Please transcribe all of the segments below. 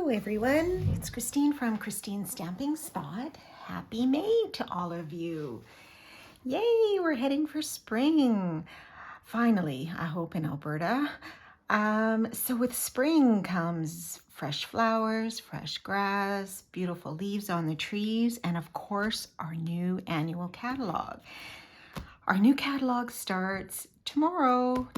Hello everyone, it's Christine from Christine's Stamping Spot. Happy May to all of you. Yay, we're heading for spring. Finally, I hope in Alberta. So with spring comes fresh flowers, fresh grass, beautiful leaves on the trees, and of course our new annual catalog. Our new catalog starts tomorrow.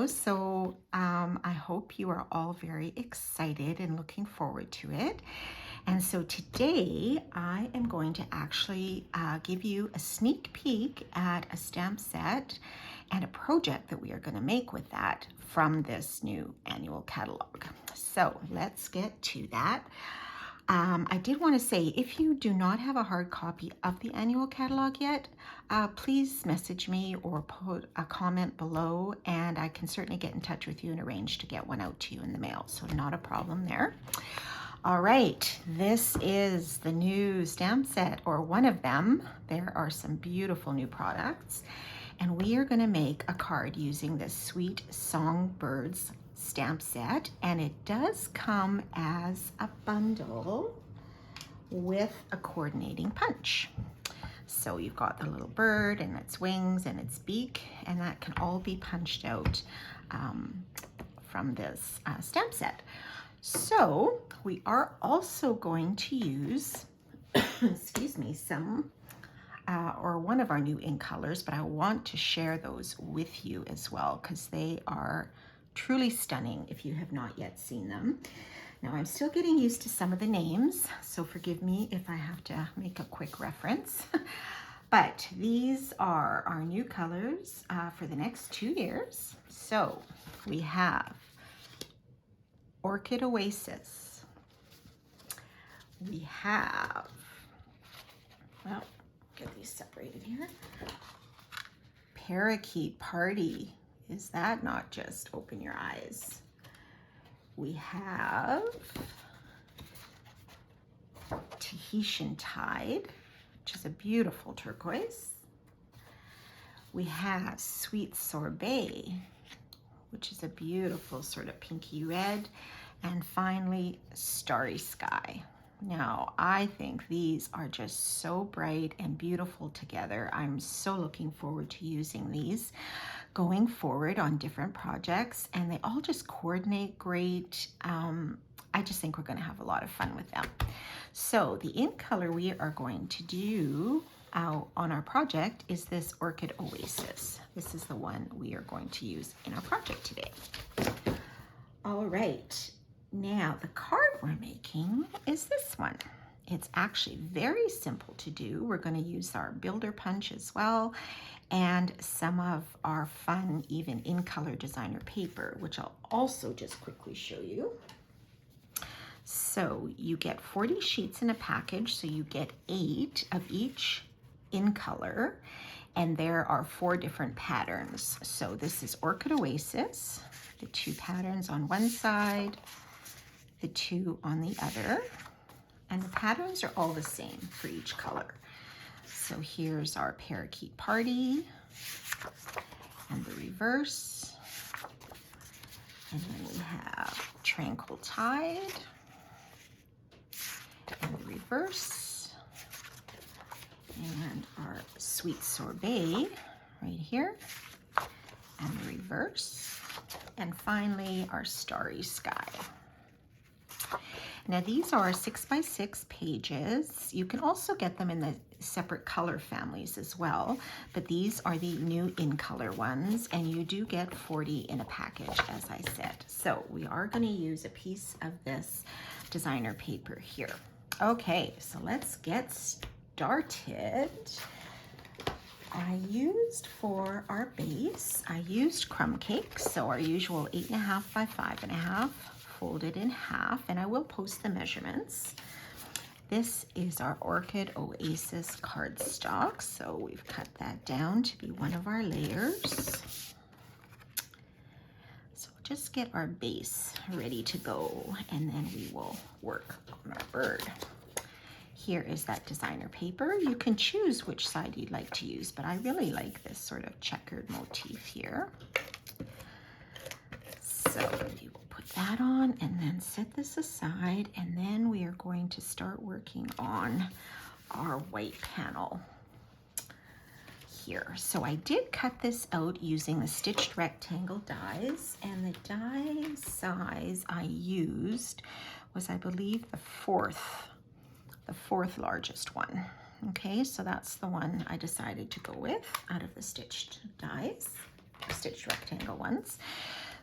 So I hope you are all very excited and looking forward to it. And so today I am going to actually give you a sneak peek at a stamp set and a project that we are going to make with that from this new annual catalog. So let's get to that. I did want to say, if you do not have a hard copy of the annual catalog yet, please message me or put a comment below, and I can certainly get in touch with you and arrange to get one out to you in the mail. So not a problem there. All right, this is the new stamp set, or one of them. There are some beautiful new products, and we are going to make a card using this sweet Songbirds stamp set, and it does come as a bundle with a coordinating punch. So you've got the little bird and its wings and its beak, and that can all be punched out from this stamp set. So we are also going to use excuse me, some or one of our new ink colors, but I want to share those with you as well because they are truly stunning if you have not yet seen them. Now I'm still getting used to some of the names, so forgive me if I have to make a quick reference. But these are our new colors for the next 2 years. So we have Orchid Oasis. We have, well, get these separated here. Parakeet Party. Is that not just open your eyes? We have Tahitian Tide, which is a beautiful turquoise. We have Sweet Sorbet, which is a beautiful sort of pinky red. And finally, Starry Sky. Now, I think these are just so bright and beautiful together. I'm so looking forward to using these going forward on different projects, and they all just coordinate great. I just think we're going to have a lot of fun with them. So the ink color we are going to do on our project is this Orchid Oasis. This is the one we are going to use in our project today. All right. Now, the card we're making is this one. It's actually very simple to do. We're going to use our builder punch as well, and some of our fun, even in color designer paper, which I'll also just quickly show you. So you get 40 sheets in a package, so you get 8 of each in color, and there are 4 different patterns. So this is Orchid Oasis, the 2 patterns on one side, the 2 on the other, and the patterns are all the same for each color. So here's our Parakeet Party and the reverse, and then we have Tranquil Tide and the reverse, and our Sweet Sorbet right here and the reverse, and finally our Starry Sky. Now these are 6x6 pages. You can also get them in the separate color families as well, but these are the new in color ones, and you do get 40 in a package, as I said. So we are going to use a piece of this designer paper here. Okay, so let's get started. I used for our base, I used crumb cake, so our usual 8.5 by 5.5. Folded in half, and I will post the measurements. This is our Orchid Oasis cardstock, so we've cut that down to be one of our layers. So just get our base ready to go, and then we will work on our bird. Here is that designer paper. You can choose which side you'd like to use, but I really like this sort of checkered motif here. So we will put that on and then set this aside, and then we are going to start working on our white panel here. So I did cut this out using the stitched rectangle dies, and the die size I used was, I believe, the fourth largest one. Okay, so that's the one I decided to go with out of the stitched dies, stitched rectangle ones.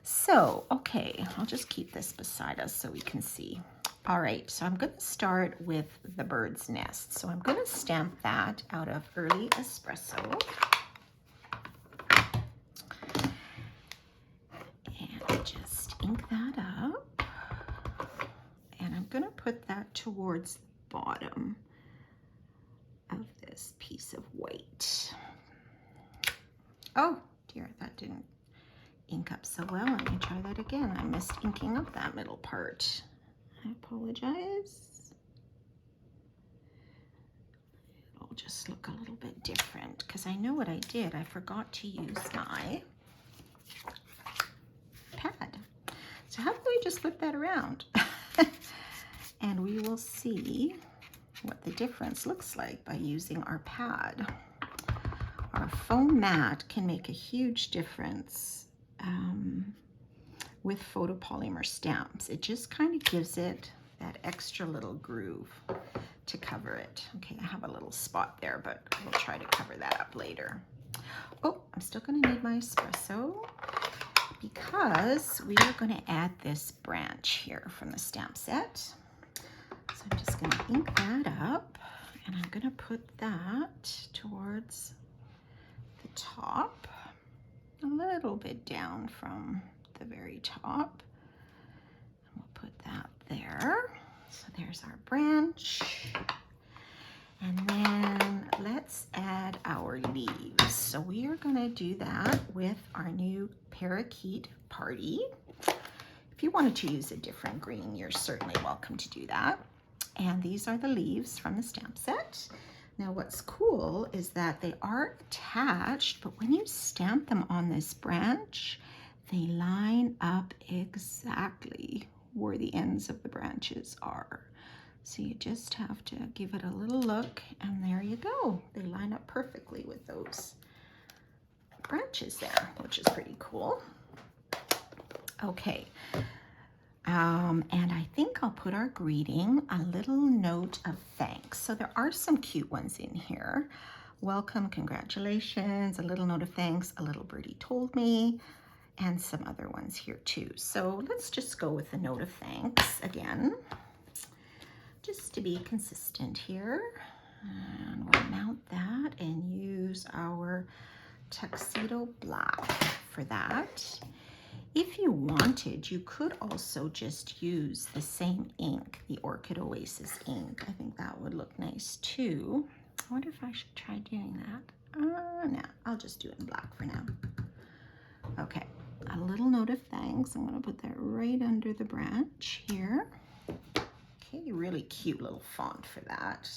So, okay, I'll just keep this beside us so we can see. All right, so I'm going to start with the bird's nest. So I'm going to stamp that out of Early Espresso. And just ink that up. And I'm going to put that towards the bottom of this piece of white. Oh dear, that didn't ink up so well. Let me try that again. I missed inking up that middle part. I apologize. It'll just look a little bit different because I know what I did. I forgot to use my pad. So how about we just flip that around and we will see what the difference looks like by using our pad. Our foam mat can make a huge difference with photopolymer stamps. It just kind of gives it that extra little groove to cover it. Okay, I have a little spot there, but we'll try to cover that up later. Oh, I'm still going to need my espresso because we are going to add this branch here from the stamp set. So I'm just going to ink that up, and I'm going to put that towards the top, a little bit down from the very top. And we'll put that there. So there's our branch. And then let's add our leaves. So we are going to do that with our new parakeet party. If you wanted to use a different green, you're certainly welcome to do that. And these are the leaves from the stamp set. Now what's cool is that they are attached, but when you stamp them on this branch, they line up exactly where the ends of the branches are. So you just have to give it a little look, and there you go. They line up perfectly with those branches there, which is pretty cool. Okay. And I think I'll put our greeting, a little note of thanks. So there are some cute ones in here. Welcome, congratulations, a little note of thanks, a little birdie told me, and some other ones here too. So let's just go with the note of thanks again, just to be consistent here. And we'll mount that and use our tuxedo black for that. If you wanted, you could also just use the same ink, the Orchid Oasis ink. I think that would look nice too. I wonder if I should try doing that. No, I'll just do it in black for now. Okay, a little note of thanks. I'm going to put that right under the branch here. Okay, really cute little font for that.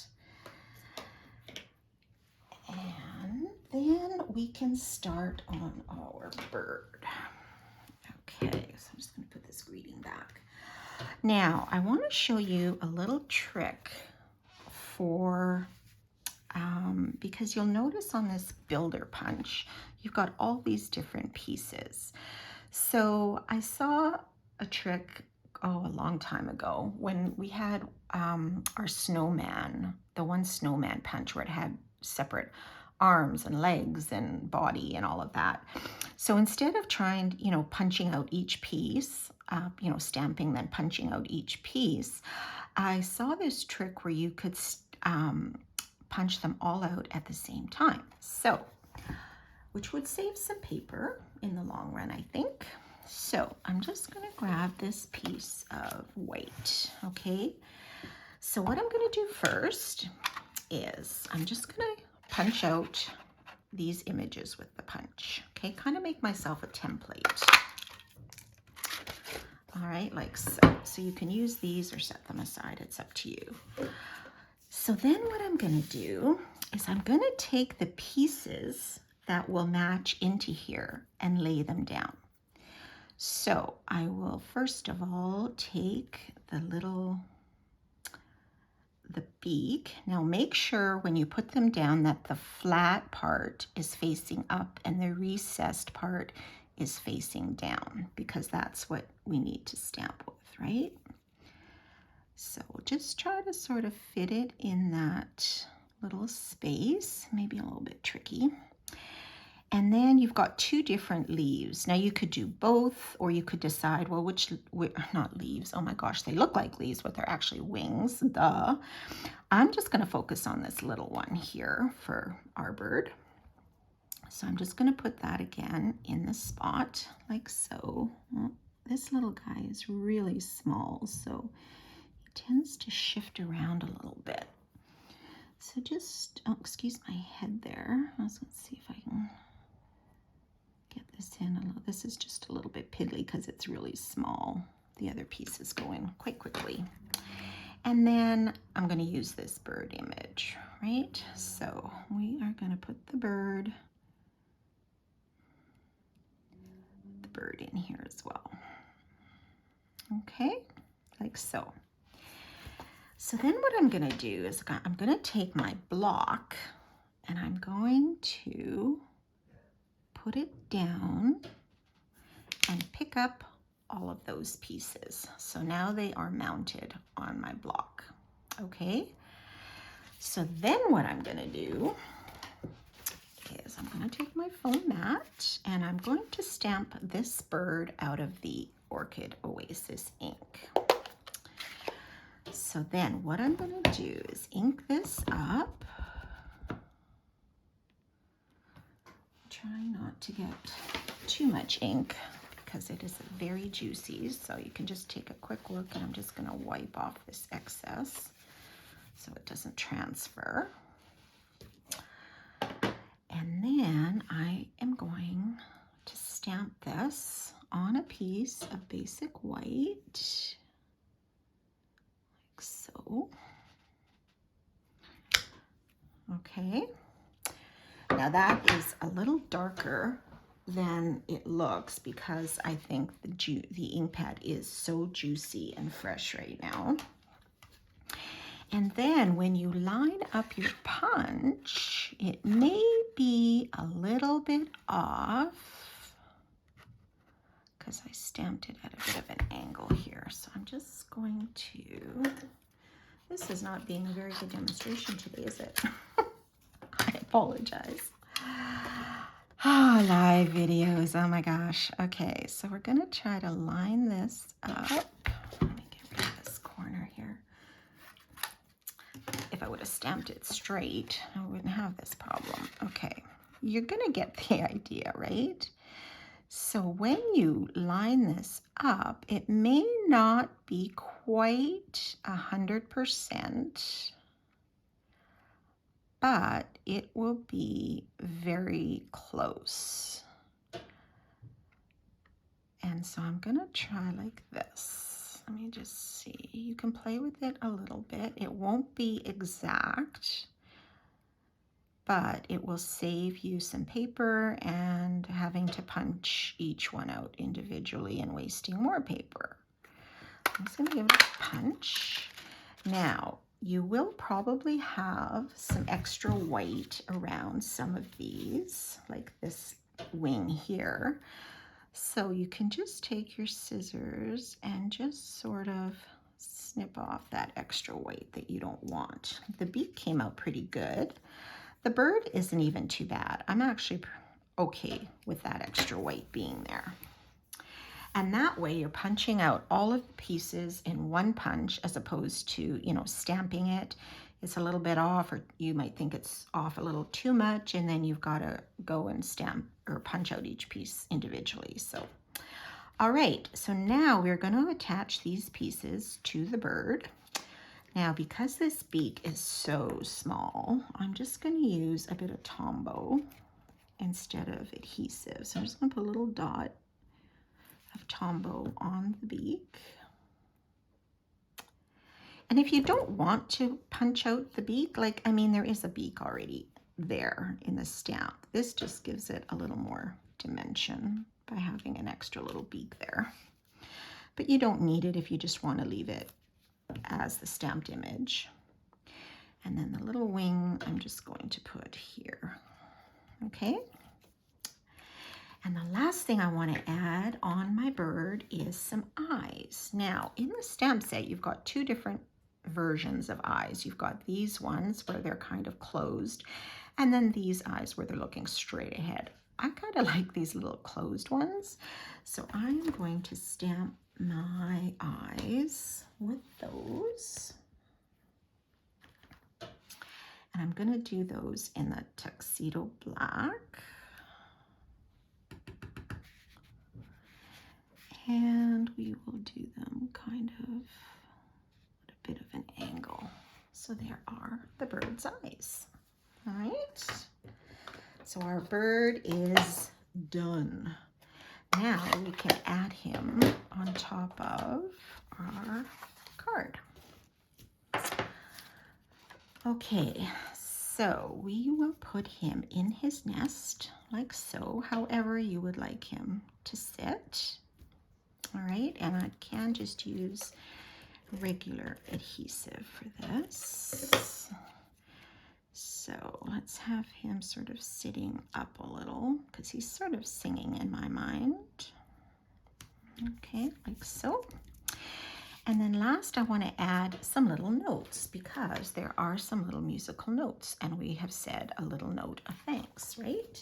And then we can start on our bird. Okay, so I'm just going to put this greeting back. Now, I want to show you a little trick for, because you'll notice on this builder punch, you've got all these different pieces. So I saw a trick, a long time ago when we had our snowman, the one snowman punch where it had separate arms and legs and body and all of that. So instead of trying, punching out each piece, stamping, then punching out each piece, I saw this trick where you could punch them all out at the same time. So, which would save some paper in the long run, I think. So I'm just going to grab this piece of white, okay? So what I'm going to do first is I'm just going to punch out these images with the punch, okay? Kind of make myself a template. All right, like so. So you can use these or set them aside. It's up to you. So then what I'm going to do is I'm going to take the pieces that will match into here and lay them down. So I will first of all take the beak. Now make sure when you put them down that the flat part is facing up and the recessed part is facing down, because that's what we need to stamp with, right? So just try to sort of fit it in that little space, maybe a little bit tricky. And then you've got two different leaves. Now you could do both, or you could decide, well, not leaves, oh my gosh, they look like leaves, but they're actually wings, duh. I'm just gonna focus on this little one here for our bird. So I'm just gonna put that again in the spot, like so. Well, this little guy is really small, so he tends to shift around a little bit. So just, oh, excuse my head there. Let's see if I can get this in a little. This is just a little bit piddly because it's really small. The other piece is going quite quickly. And then I'm going to use this bird image, right? So we are going to put the bird in here as well. Okay, like so. So then what I'm going to do is I'm going to take my block and I'm going to put it down and pick up all of those pieces. So now they are mounted on my block. Okay, so then what I'm going to do is I'm going to take my foam mat and I'm going to stamp this bird out of the Orchid Oasis ink. So then what I'm going to do is ink this up. Try not to get too much ink because it is very juicy. So you can just take a quick look, and I'm just going to wipe off this excess so it doesn't transfer. And then I am going to stamp this on a piece of basic white, like so. Okay. Now that is a little darker than it looks because I think the ink pad is so juicy and fresh right now. And then when you line up your punch, it may be a little bit off because I stamped it at a bit of an angle here. So I'm just going to, this is not being a very good demonstration today, is it? I apologize. Oh, live videos, oh my gosh. Okay, so we're gonna try to line this up. Let me get rid of this corner here. If I would have stamped it straight, I wouldn't have this problem. Okay, you're gonna get the idea, right? So when you line this up, it may not be quite 100%, but it will be very close. And so I'm gonna try like this. Let me just see. You can play with it a little bit. It won't be exact, but it will save you some paper and having to punch each one out individually and wasting more paper. I'm just gonna give it a punch. Now, you will probably have some extra white around some of these, like this wing here. So you can just take your scissors and just sort of snip off that extra white that you don't want. The beak came out pretty good. The bird isn't even too bad. I'm actually okay with that extra white being there. And that way you're punching out all of the pieces in one punch as opposed to, you know, stamping it. It's a little bit off, or you might think it's off a little too much, and then you've got to go and stamp or punch out each piece individually. So, all right, so now we're going to attach these pieces to the bird. Now, because this beak is so small, I'm just going to use a bit of Tombow instead of adhesive. So I'm just going to put a little dot of Tombow on the beak. And if you don't want to punch out the beak, like, I mean, there is a beak already there in the stamp. This just gives it a little more dimension. by having an extra little beak there. But you don't need it if you just want to leave it as the stamped image. And then the little wing I'm just going to put here. Okay. And the last thing I want to add on my bird is some eyes. Now, in the stamp set, you've got two different versions of eyes. You've got these ones where they're kind of closed, and then these eyes where they're looking straight ahead. I kind of like these little closed ones, so I'm going to stamp my eyes with those. And I'm going to do those in the tuxedo black. And we will do them kind of at a bit of an angle. So there are the bird's eyes. All right. So our bird is done. Now we can add him on top of our card. Okay, so we will put him in his nest like so, however you would like him to sit. All right, and I can just use regular adhesive for this. So let's have him sort of sitting up a little because he's sort of singing in my mind. Okay, like so. And then last I want to add some little notes because there are some little musical notes and we have said a little note of thanks, right?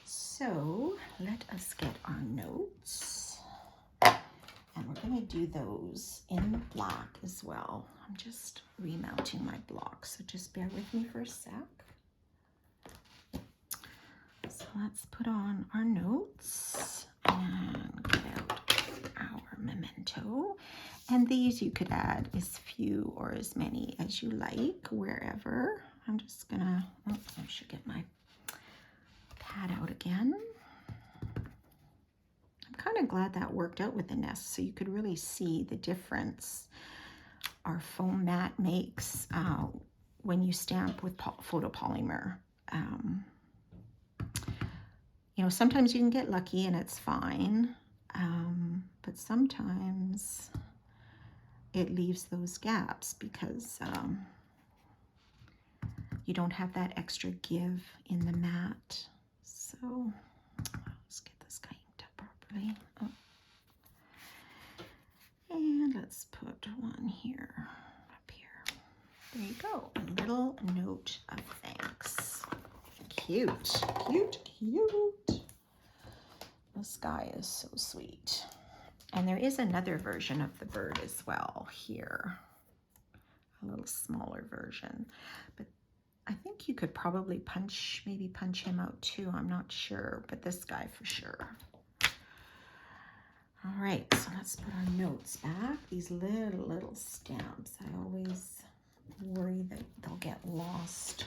So let us get our notes. And we're going to do those in black as well. I'm just remounting my block, so just bear with me for a sec. So let's put on our notes and get out our memento. And these you could add as few or as many as you like, wherever. I'm just going to, I should get my pad out again. Kind of glad that worked out with the nest so you could really see the difference our foam mat makes when you stamp with photopolymer. You know, sometimes you can get lucky and it's fine, but sometimes it leaves those gaps because you don't have that extra give in the mat. So let's get this guy inked up properly. Oh. And let's put one here, up here. There you go, a little note of thanks. Cute, cute, cute. This guy is so sweet. And there is another version of the bird as well here, a little smaller version. But I think you could probably maybe punch him out too. I'm not sure, but this guy for sure. All right, so let's put our notes back. These little stamps, I always worry that they'll get lost.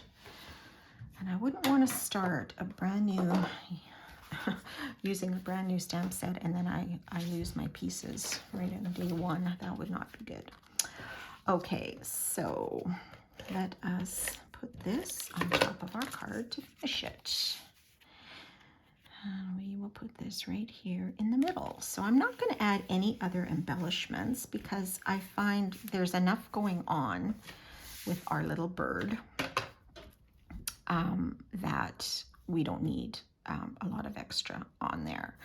And I wouldn't want to start a brand new, using a brand new stamp set and then I lose my pieces right in day one. That would not be good. Okay, so let us put this on top of our card to finish it. And we will put this right here in the middle. So I'm not going to add any other embellishments because I find there's enough going on with our little bird that we don't need a lot of extra on there.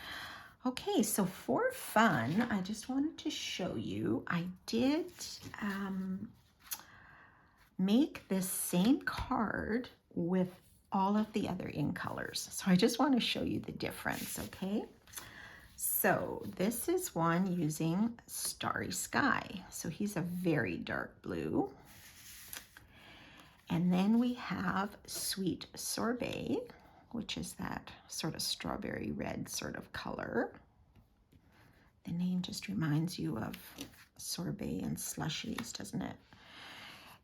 Okay, so for fun, I just wanted to show you, I did make this same card with all of the other ink colors. So I just want to show you the difference, okay? So this is one using Starry Sky. So he's a very dark blue. And then we have Sweet Sorbet, which is that sort of strawberry red sort of color. The name just reminds you of sorbet and slushies, doesn't it?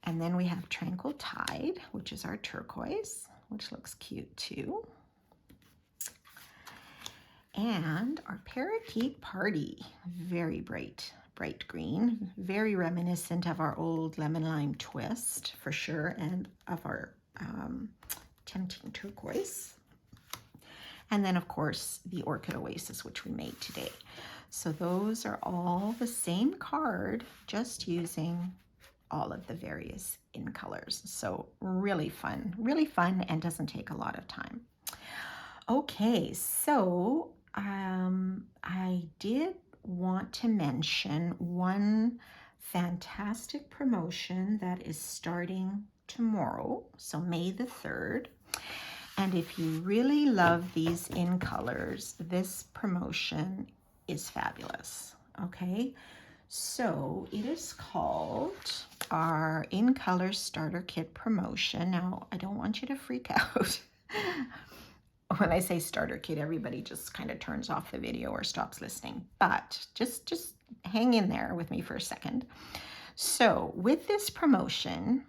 And then we have Tranquil Tide, which is our turquoise, which looks cute too. And our Parakeet Party, very bright green, very reminiscent of our old lemon lime twist for sure, and of our tempting turquoise. And then of course the Orchid Oasis, which we made today. So those are all the same card, just using all of the various in colors. So really fun, and doesn't take a lot of time. Okay, so I did want to mention one fantastic promotion that is starting tomorrow, so May the 3rd. And if you really love these in colors, this promotion is fabulous. Okay, so it is called our in color starter kit promotion. Now, I don't want you to freak out. When I say starter kit, everybody just kind of turns off the video or stops listening, but just hang in there with me for a second. So with this promotion,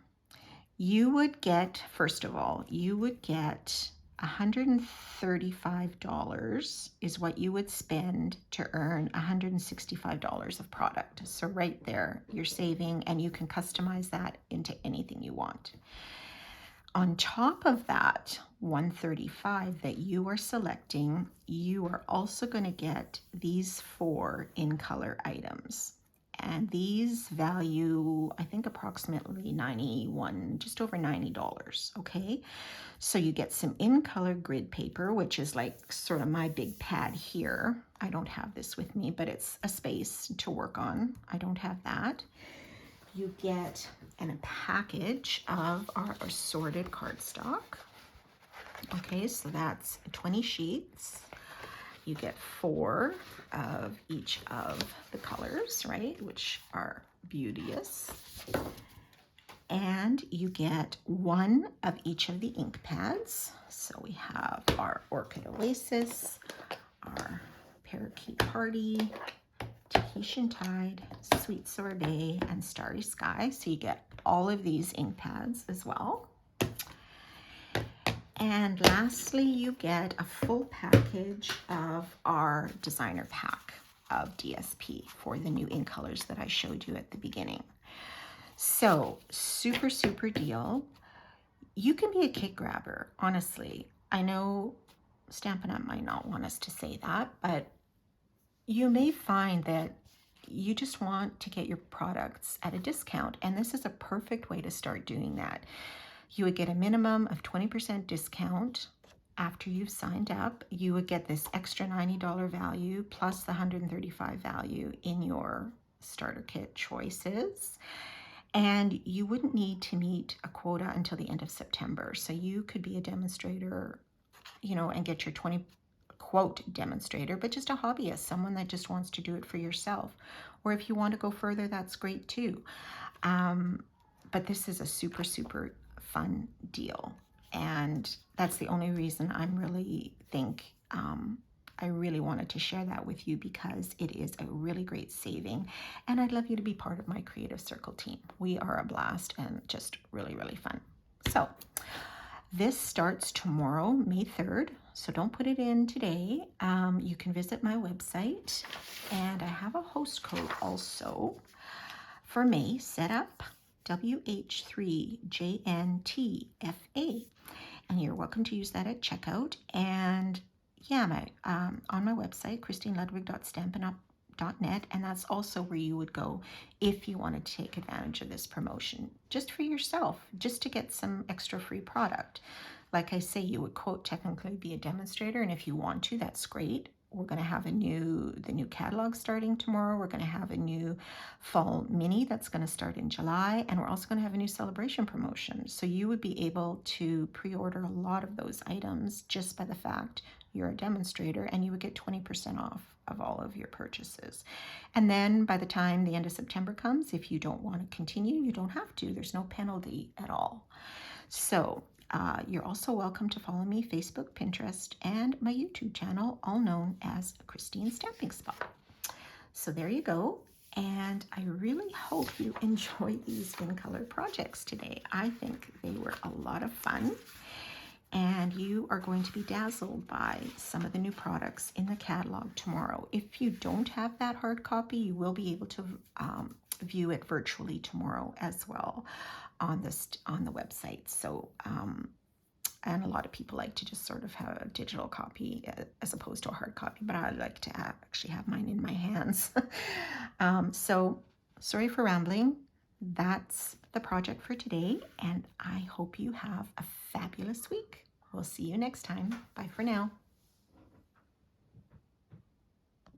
you would get, first of all, you would get $135 is what you would spend to earn $165 of product. So right there, you're saving, and you can customize that into anything you want. On top of that $135 that you are selecting, you are also going to get these 4 in color items. And these value, I think, approximately just over $90, okay? So you get some in color grid paper, which is like sort of my big pad here. I don't have this with me, but it's a space to work on. I don't have that. You get a package of our assorted cardstock. Okay, so that's 20 sheets. You get 4 of each of the colors, right, which are beauteous. And you get 1 of each of the ink pads. So we have our Orchid Oasis, our Parakeet Party, Tahitian Tide, Sweet Sorbet, and Starry Sky. So you get all of these ink pads as well. And lastly, you get a full package of our designer pack of DSP for the new ink colors that I showed you at the beginning. So super, super deal. You can be a kit grabber, honestly. I know Stampin' Up! Might not want us to say that, but you may find that you just want to get your products at a discount, and this is a perfect way to start doing that. You would get a minimum of 20% discount after you've signed up. You would get this extra $90 value plus the $135 value in your starter kit choices. And you wouldn't need to meet a quota until the end of September. So you could be a demonstrator, and get your 20 quote demonstrator, but just a hobbyist, someone that just wants to do it for yourself. Or if you want to go further, that's great too. But this is a super, super fun deal. And that's the only reason I really wanted to share that with you, because it is a really great saving. And I'd love you to be part of my Creative Circle team. We are a blast and just really, really fun. So this starts tomorrow, May 3rd. So don't put it in today. You can visit my website, and I have a host code also for May set up, WH3JNTFA, and you're welcome to use that at checkout. And yeah, on my website, christineludwig.stampinup.net, and that's also where you would go if you wanted to take advantage of this promotion, just for yourself, just to get some extra free product. Like I say, you would quote technically be a demonstrator, and if you want to, that's great. We're going to have the new catalog starting tomorrow. We're going to have a new fall mini that's going to start in July, and we're also going to have a new celebration promotion. So you would be able to pre-order a lot of those items just by the fact you're a demonstrator, and you would get 20% off of all of your purchases. And then by the time the end of September comes, if you don't want to continue, you don't have to. There's no penalty at all. So you're also welcome to follow me Facebook, Pinterest, and my YouTube channel, all known as Christine Stamping Spot. So there you go. And I really hope you enjoy these in color projects today. I think they were a lot of fun, and you are going to be dazzled by some of the new products in the catalog tomorrow. If you don't have that hard copy, you will be able to view it virtually tomorrow as well on the website. So And a lot of people like to just sort of have a digital copy as opposed to a hard copy, but I like to actually have mine in my hands. So sorry for rambling. That's the project for today, and I hope you have a fabulous week. We'll see you next time. Bye for now.